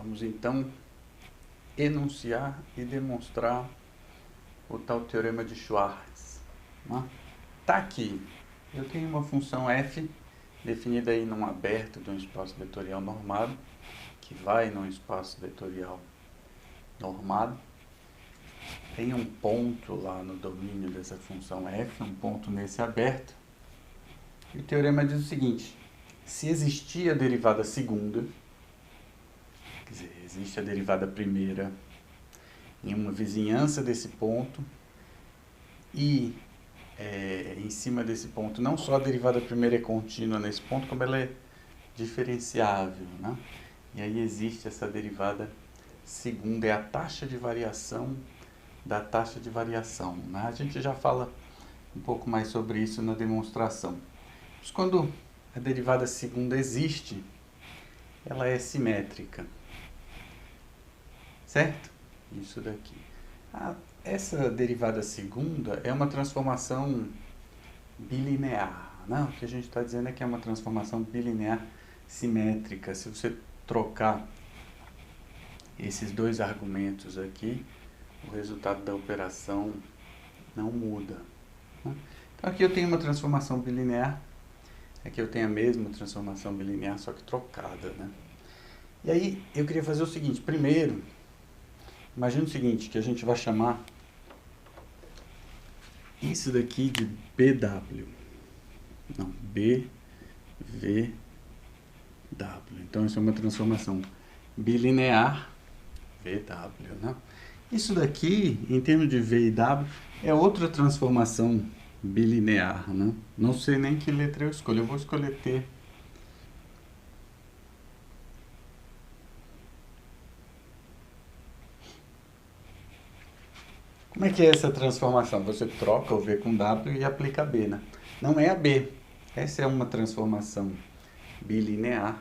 Vamos então enunciar e demonstrar o tal teorema de Schwartz. Tá aqui, eu tenho uma função f definida aí num aberto de um espaço vetorial normado, que vai num espaço vetorial normado. Tem um ponto lá no domínio dessa função f, um ponto nesse aberto. E o teorema diz o seguinte: se existir a derivada segunda, quer dizer, existe a derivada primeira em uma vizinhança desse ponto, e em cima desse ponto, não só a derivada primeira é contínua nesse ponto, como ela é diferenciável, né? E aí existe essa derivada segunda, é a taxa de variação da taxa de variação, né? A gente já fala um pouco mais sobre isso na demonstração. Mas quando a derivada segunda existe, ela é simétrica, certo? Isso daqui. Essa derivada segunda é uma transformação bilinear, né? O que a gente está dizendo é que é uma transformação bilinear simétrica. Se você trocar esses dois argumentos aqui, o resultado da operação não muda, né? Então aqui eu tenho uma transformação bilinear, aqui eu tenho a mesma transformação bilinear, só que trocada, né? E aí eu queria fazer o seguinte: primeiro, imagina o seguinte, que a gente vai chamar isso daqui de BW. Não, BVW. Então isso é uma transformação bilinear VW, né? Isso daqui, em termos de V e W, é outra transformação bilinear, né? Não sei nem que letra eu escolho. Eu vou escolher T. Como é que é essa transformação? Você troca o V com W e aplica B, né? Não é a B. Essa é uma transformação bilinear.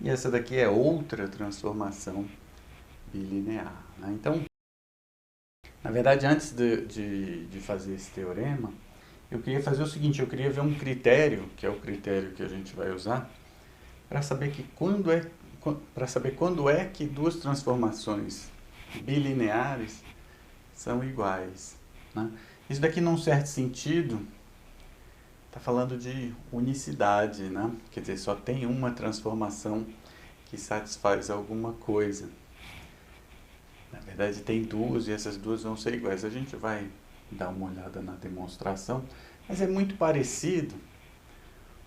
E essa daqui é outra transformação bilinear, né? Então, na verdade, antes de fazer esse teorema, eu queria fazer o seguinte: eu queria ver um critério, que é o critério que a gente vai usar, para saber quando é que duas transformações bilineares são iguais, né? Isso daqui, num certo sentido, está falando de unicidade, né? Quer dizer, só tem uma transformação que satisfaz alguma coisa. Na verdade, tem duas e essas duas vão ser iguais. A gente vai dar uma olhada na demonstração, mas é muito parecido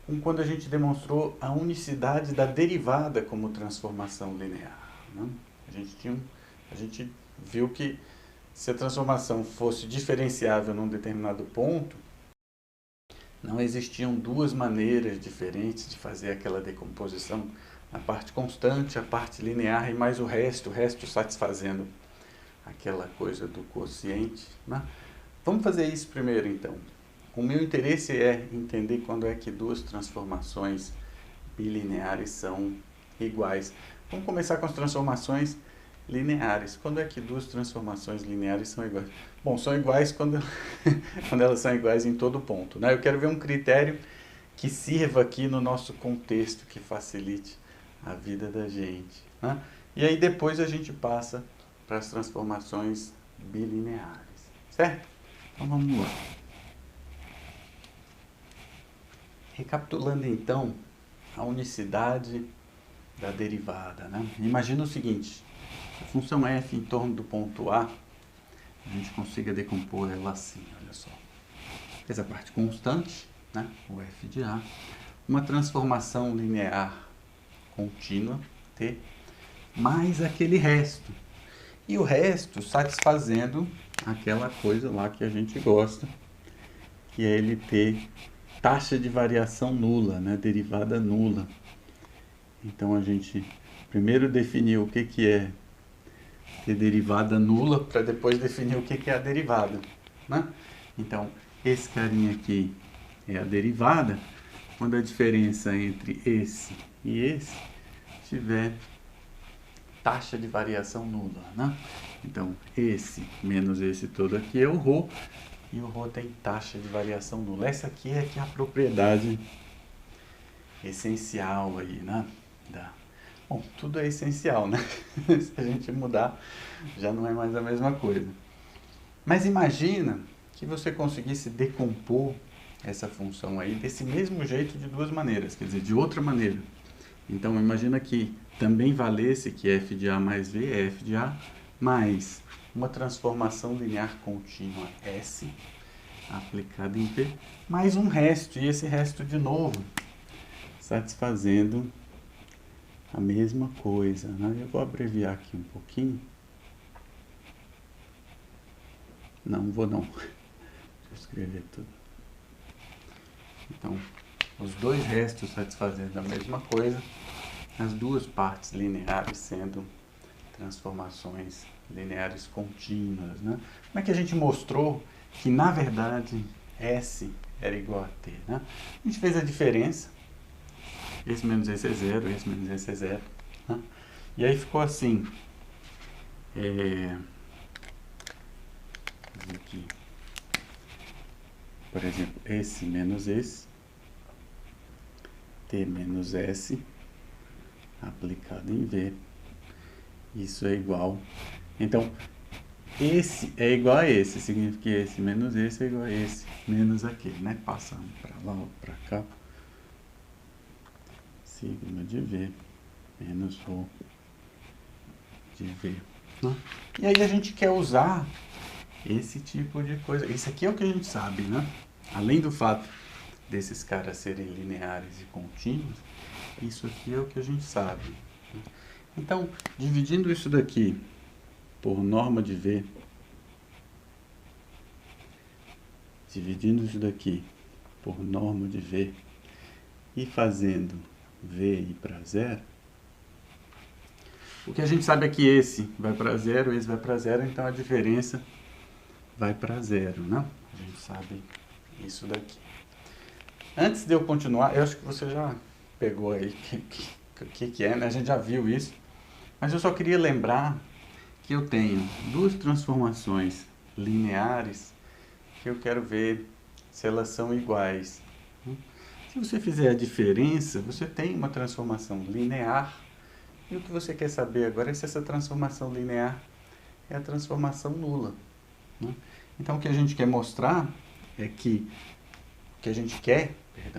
com quando a gente demonstrou a unicidade da derivada como transformação linear, né? A gente viu que se a transformação fosse diferenciável num determinado ponto, não existiam duas maneiras diferentes de fazer aquela decomposição: a parte constante, a parte linear e mais o resto satisfazendo aquela coisa do quociente, né? Vamos fazer isso primeiro, então. O meu interesse é entender quando é que duas transformações bilineares são iguais. Vamos começar com as transformações lineares. Quando é que duas transformações lineares são iguais? Bom, são iguais quando elas são iguais em todo ponto, né? Eu quero ver um critério que sirva aqui no nosso contexto, que facilite a vida da gente, né? E aí depois a gente passa para as transformações bilineares, certo? Então vamos lá. Recapitulando então a unicidade da derivada, né? Imagina o seguinte: a função f em torno do ponto A, a gente consiga decompor ela assim, olha só. Essa parte constante, né? O f de A, uma transformação linear contínua, T, mais aquele resto. E o resto satisfazendo aquela coisa lá que a gente gosta, que é ele ter taxa de variação nula, né? Derivada nula. Então a gente primeiro definiu o que é ter derivada nula, para depois definir o que é a derivada, né? Então esse carinha aqui é a derivada quando a diferença entre esse e esse tiver taxa de variação nula, né? Então esse menos esse todo aqui é o ρ, e o ρ tem taxa de variação nula. Essa aqui é a propriedade essencial aí, né, Bom, tudo é essencial, né? Se a gente mudar, já não é mais a mesma coisa. Mas imagina que você conseguisse decompor essa função aí desse mesmo jeito de duas maneiras, quer dizer, de outra maneira. Então, imagina que também valesse que f de a mais v é f de a mais uma transformação linear contínua S aplicada em P, mais um resto, e esse resto de novo, satisfazendo a mesma coisa, né? Eu vou abreviar aqui um pouquinho. Não vou não. Deixa eu escrever tudo. Então, os dois restos satisfazendo a mesma coisa, as duas partes lineares sendo transformações lineares contínuas, né? Como é que a gente mostrou que, na verdade, S era igual a T, né? A gente fez a diferença, esse menos esse é zero, esse menos esse é zero, né? E aí ficou assim, aqui, por exemplo, esse menos esse, T menos S, aplicado em V, isso é igual. Então, esse é igual a esse, significa que esse menos esse é igual a esse, menos aquele, né? Passando para lá ou para cá. Sigma de V menos ρ de V. Né? E aí a gente quer usar esse tipo de coisa. Isso aqui é o que a gente sabe, né? Além do fato desses caras serem lineares e contínuos, isso aqui é o que a gente sabe. Então, dividindo isso daqui por norma de V, dividindo isso daqui por norma de V e fazendo V ir para zero, o que a gente sabe é que esse vai para zero, esse vai para zero, então a diferença vai para zero, né? A gente sabe isso daqui. Antes de eu continuar, eu acho que você já pegou aí o que é, né? A gente já viu isso, mas eu só queria lembrar que eu tenho duas transformações lineares que eu quero ver se elas são iguais. Se você fizer a diferença, você tem uma transformação linear, e o que você quer saber agora é se essa transformação linear é a transformação nula. Né? Então, o que a gente quer mostrar é que o que a gente quer,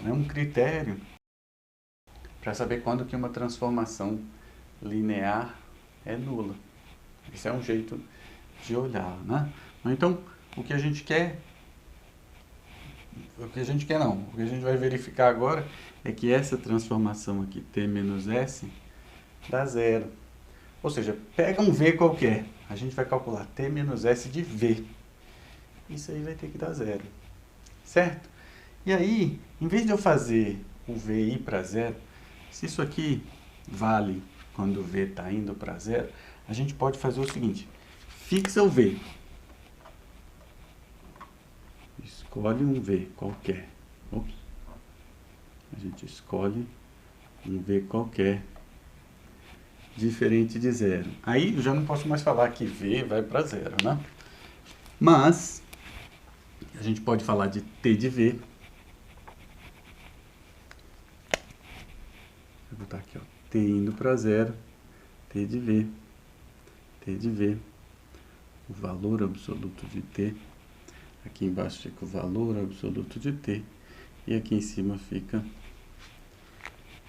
é um critério para saber quando que uma transformação linear é nula. Esse é um jeito de olhar, né? Então, o que a gente quer não, o que a gente vai verificar agora é que essa transformação aqui, t menos s, dá zero. Ou seja, pega um v qualquer, a gente vai calcular t menos s de v. Isso aí vai ter que dar zero, certo? E aí, em vez de eu fazer o v ir para zero, se isso aqui vale quando o v está indo para zero, a gente pode fazer o seguinte, fixa o v. Escolhe um v qualquer. Ops. A gente escolhe um v qualquer diferente de zero. Aí eu já não posso mais falar que v vai para zero, né? Mas a gente pode falar de t de v. Vou botar aqui, ó, t indo para zero, t de v, o valor absoluto de t. Aqui embaixo fica o valor absoluto de t. E aqui em cima fica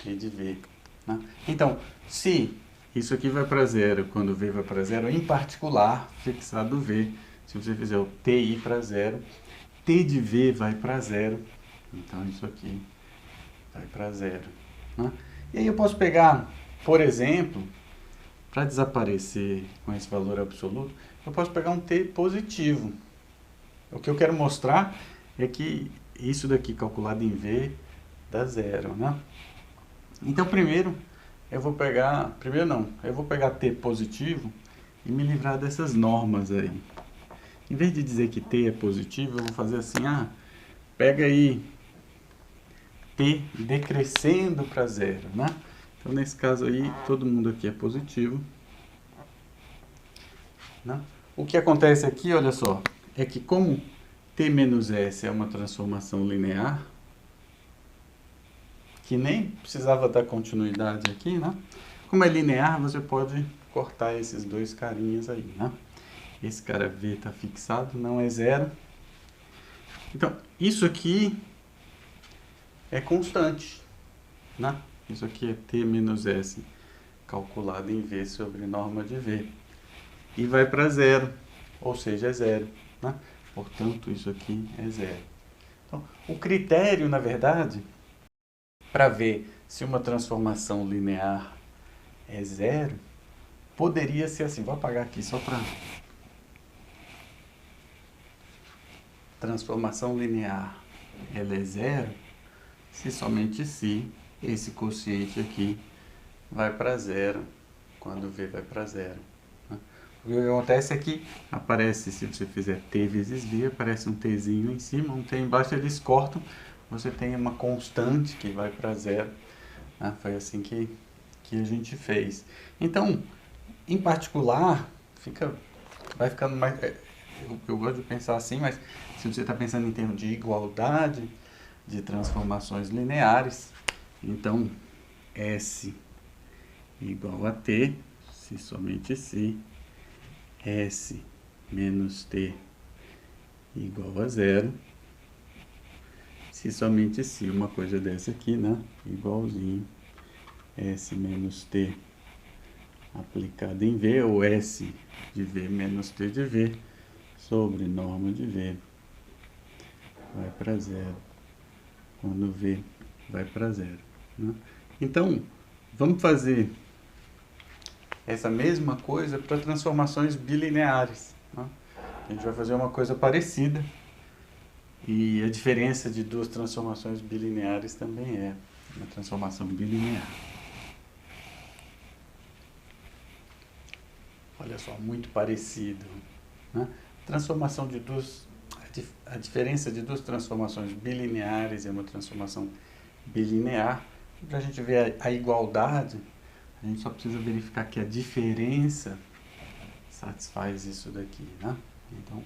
t de v. Né? Então, se isso aqui vai para zero, quando v vai para zero, em particular, fixado v, se você fizer o t ir para zero, t de v vai para zero. Então, isso aqui vai para zero. Né? E aí eu posso pegar, por exemplo, para desaparecer com esse valor absoluto, eu posso pegar um t positivo. O que eu quero mostrar é que isso daqui calculado em v dá zero, né? Então, primeiro eu vou pegar t positivo e me livrar dessas normas aí. Em vez de dizer que t é positivo, eu vou fazer assim, pega aí t decrescendo para zero, né? Então, nesse caso aí, todo mundo aqui é positivo. Né? O que acontece aqui, olha só, é que como t menos s é uma transformação linear, que nem precisava dar continuidade aqui, né? Como é linear, você pode cortar esses dois carinhas aí, né? Esse cara V está fixado, não é zero. Então, isso aqui é constante, né? Isso aqui é T menos S calculado em V sobre norma de V. E vai para zero, ou seja, é zero, né? Portanto, isso aqui é zero. Então, o critério, na verdade, para ver se uma transformação linear é zero, poderia ser assim. Vou apagar aqui só para... Transformação linear, ela é zero se somente se esse quociente aqui vai para zero, quando V vai para zero. Né? O que acontece é que aparece, se você fizer T vezes V, aparece um Tzinho em cima, um T embaixo, eles cortam, você tem uma constante que vai para zero. Né? Foi assim que a gente fez. Então, em particular, vai ficando mais... Eu gosto de pensar assim, mas se você está pensando em termos de igualdade de transformações lineares, então S igual a T, se somente se S menos T igual a zero, se somente se uma coisa dessa aqui, né? Igualzinho S menos T aplicado em V, ou S de V menos T de V, sobre norma de V, vai para zero, quando V vai para zero. Né? Então, vamos fazer essa mesma coisa para transformações bilineares. Né? A gente vai fazer uma coisa parecida, e a diferença de duas transformações bilineares também é uma transformação bilinear. Olha só, muito parecido. Né? Transformação de duas... A diferença de duas transformações bilineares é uma transformação bilinear. Para a gente ver a igualdade, a gente só precisa verificar que a diferença satisfaz isso daqui, né? Então,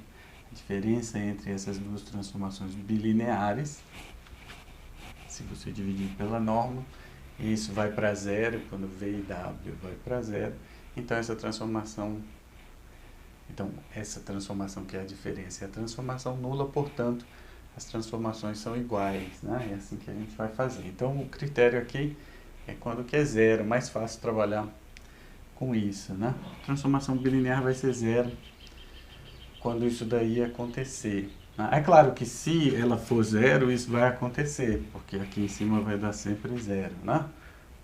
a diferença entre essas duas transformações bilineares, se você dividir pela norma, isso vai para zero, quando V e W vai para zero. Então, essa transformação que é a diferença é a transformação nula, portanto, as transformações são iguais, né? É assim que a gente vai fazer. Então, o critério aqui é quando que é zero, mais fácil trabalhar com isso, né? Transformação bilinear vai ser zero quando isso daí acontecer. É claro que se ela for zero, isso vai acontecer, porque aqui em cima vai dar sempre zero, né?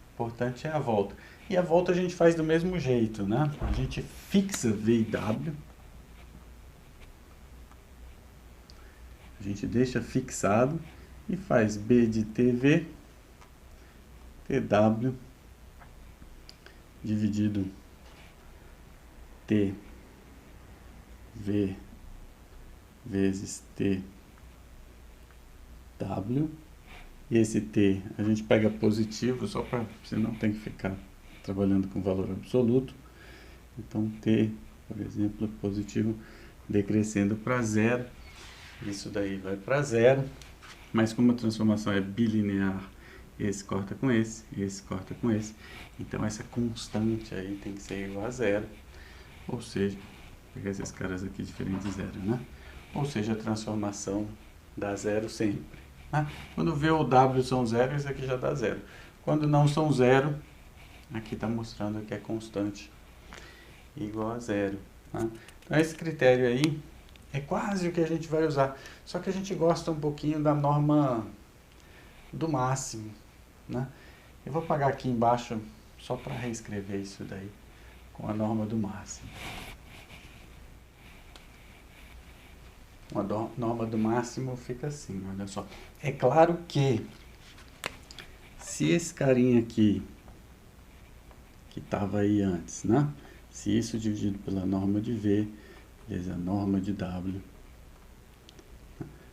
O importante é a volta. E a volta a gente faz do mesmo jeito, né? A gente fixa V e W. A gente deixa fixado e faz B de TV, TW, dividido T, V, vezes T, W. E esse T a gente pega positivo, só para você não tem que ficar trabalhando com valor absoluto. Então, T, por exemplo, positivo decrescendo para zero. Isso daí vai para zero. Mas como a transformação é bilinear, esse corta com esse corta com esse. Então, essa constante aí tem que ser igual a zero. Ou seja, vou pegar esses caras aqui diferentes de zero, né? Ou seja, a transformação dá zero sempre. Né? Quando V ou W são zero, isso aqui já dá zero. Quando não são zero, aqui está mostrando que é constante igual a zero. Né? Então, esse critério aí é quase o que a gente vai usar. Só que a gente gosta um pouquinho da norma do máximo. Né? Eu vou apagar aqui embaixo só para reescrever isso daí com a norma do máximo. A norma do máximo fica assim, olha só. É claro que se esse carinha aqui, que estava aí antes, né? Se isso dividido pela norma de V, vezes a norma de W.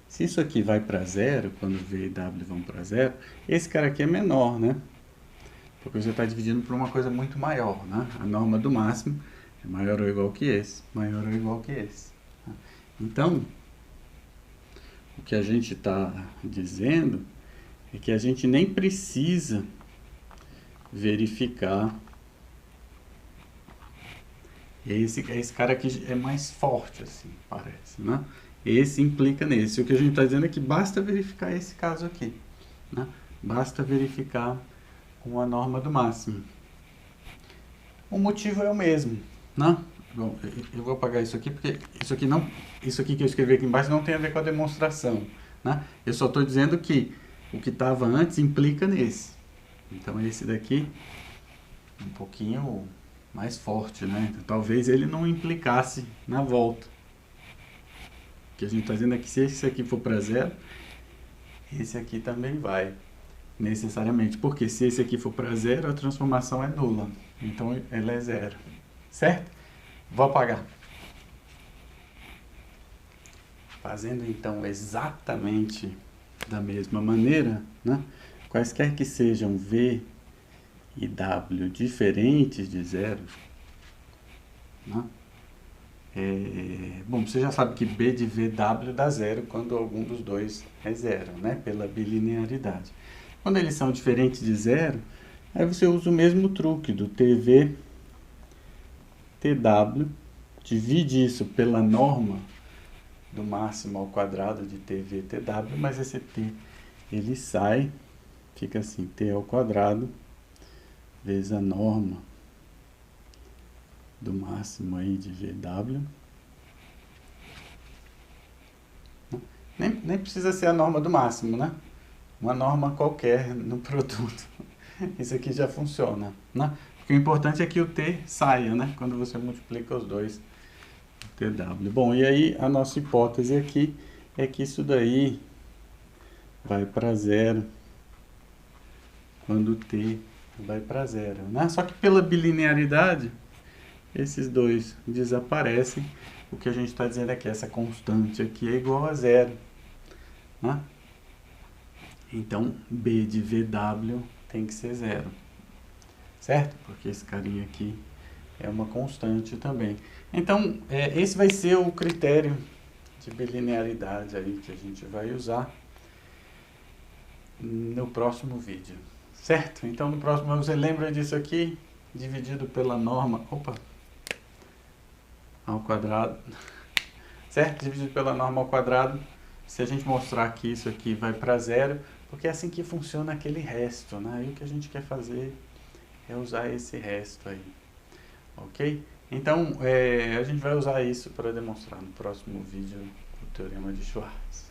Se isso aqui vai para zero, quando V e W vão para zero, esse cara aqui é menor, né? Porque você está dividindo por uma coisa muito maior, né? A norma do máximo é maior ou igual que esse, maior ou igual que esse. Então, o que a gente está dizendo é que a gente nem precisa verificar Esse cara aqui é mais forte, assim, parece, né? Esse implica nesse. O que a gente está dizendo é que basta verificar esse caso aqui, né? Basta verificar com a norma do máximo. O motivo é o mesmo, né? Bom, eu vou apagar isso aqui porque isso aqui que eu escrevi aqui embaixo não tem a ver com a demonstração, né? Eu só estou dizendo que o que estava antes implica nesse. Então esse daqui um pouquinho mais forte, né? Então, talvez ele não implicasse na volta. O que a gente está dizendo é que se esse aqui for para zero, esse aqui também vai, necessariamente. Porque se esse aqui for para zero, a transformação é nula. Então ela é zero. Certo? Vou apagar. Fazendo então exatamente da mesma maneira, né? Quaisquer que sejam V e W diferentes de zero, né? Bom, você já sabe que B de VW dá zero quando algum dos dois é zero, né? Pela bilinearidade. Quando eles são diferentes de zero, aí você usa o mesmo truque do TV, TW, divide isso pela norma do máximo ao quadrado de TV, TW, mas esse T, ele sai, fica assim, T ao quadrado, vezes a norma do máximo aí de VW. Nem precisa ser a norma do máximo, né? Uma norma qualquer no produto. Isso aqui já funciona, né? Porque o importante é que o T saia, né? Quando você multiplica os dois, TW. Bom, e aí a nossa hipótese aqui é que isso daí vai para zero quando T vai para zero, né? Só que pela bilinearidade, esses dois desaparecem. O que a gente está dizendo é que essa constante aqui é igual a zero, né? Então, B de VW tem que ser zero, certo? Porque esse carinha aqui é uma constante também. Então, esse vai ser o critério de bilinearidade aí que a gente vai usar no próximo vídeo, certo? Então, no próximo, você lembra disso aqui? Dividido pela norma, ao quadrado, certo? Dividido pela norma ao quadrado. Se a gente mostrar que isso aqui vai para zero, porque é assim que funciona aquele resto, né? E o que a gente quer fazer é usar esse resto aí, ok? Então, a gente vai usar isso para demonstrar no próximo vídeo o teorema de Schwartz.